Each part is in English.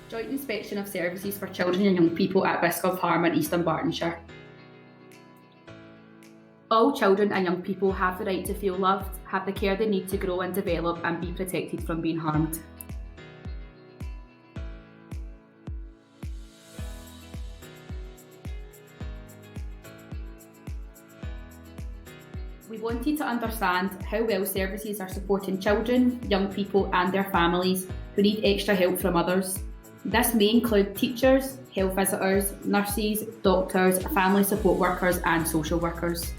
Joint inspection of services for children and young people at risk of harm in East Dunbartonshire. All children and young people have the right to feel loved, have the care they need to grow and develop, and be protected from being harmed. We wanted to understand how well services are supporting children, young people and their families who need extra help from others. This may include teachers, health visitors, nurses, doctors, family support workers and social workers.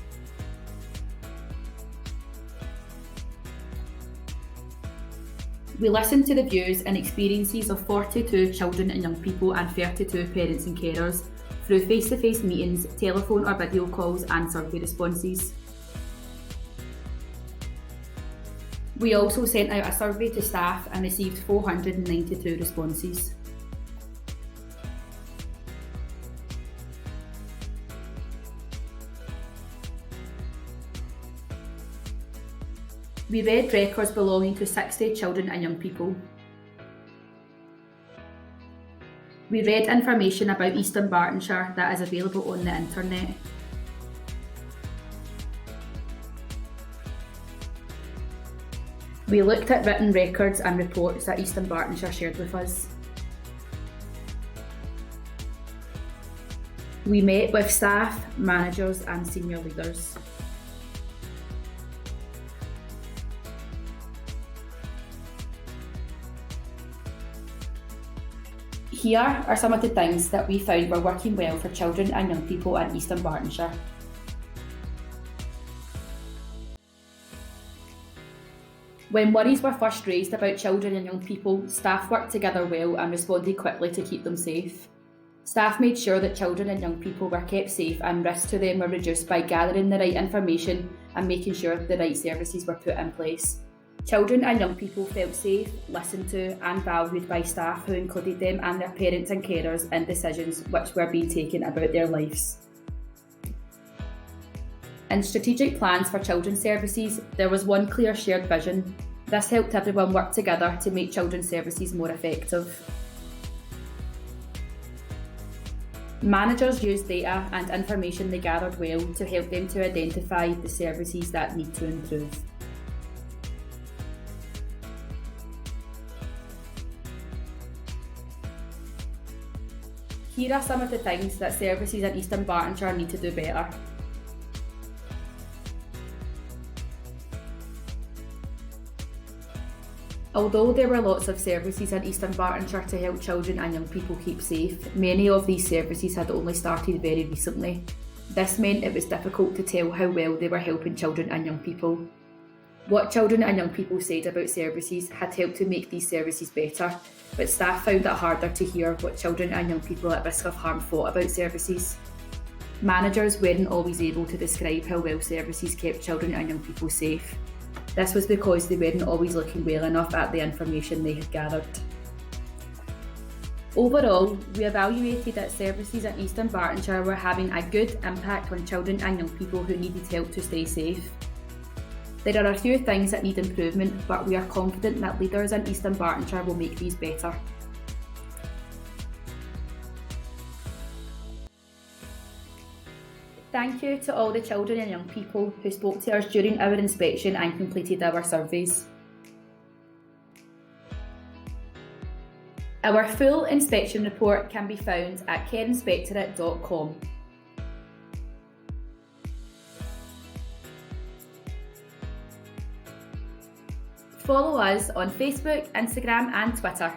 We listened to the views and experiences of 42 children and young people and 32 parents and carers through face-to-face meetings, telephone or video calls and survey responses. We also sent out a survey to staff and received 492 responses. We read records belonging to 60 children and young people. We read information about East Dunbartonshire that is available on the internet. We looked at written records and reports that East Dunbartonshire shared with us. We met with staff, managers and senior leaders. Here are some of the things that we found were working well for children and young people in East Dunbartonshire. When worries were first raised about children and young people, staff worked together well and responded quickly to keep them safe. Staff made sure that children and young people were kept safe and risks to them were reduced by gathering the right information and making sure the right services were put in place. Children and young people felt safe, listened to and valued by staff who included them and their parents and carers in decisions which were being taken about their lives. In strategic plans for children's services, there was one clear shared vision. This helped everyone work together to make children's services more effective. Managers used data and information they gathered well to help them to identify the services that need to improve. Here are some of the things that services in East Dunbartonshire need to do better. Although there were lots of services in East Dunbartonshire to help children and young people keep safe, many of these services had only started very recently. This meant it was difficult to tell how well they were helping children and young people. What children and young people said about services had helped to make these services better, but staff found it harder to hear what children and young people at risk of harm thought about services. Managers weren't always able to describe how well services kept children and young people safe. This was because they weren't always looking well enough at the information they had gathered. Overall, we evaluated that services in East Dunbartonshire were having a good impact on children and young people who needed help to stay safe. There are a few things that need improvement, but we are confident that leaders in East Dunbartonshire will make these better. Thank you to all the children and young people who spoke to us during our inspection and completed our surveys. Our full inspection report can be found at careinspectorate.com. Follow us on Facebook, Instagram and Twitter.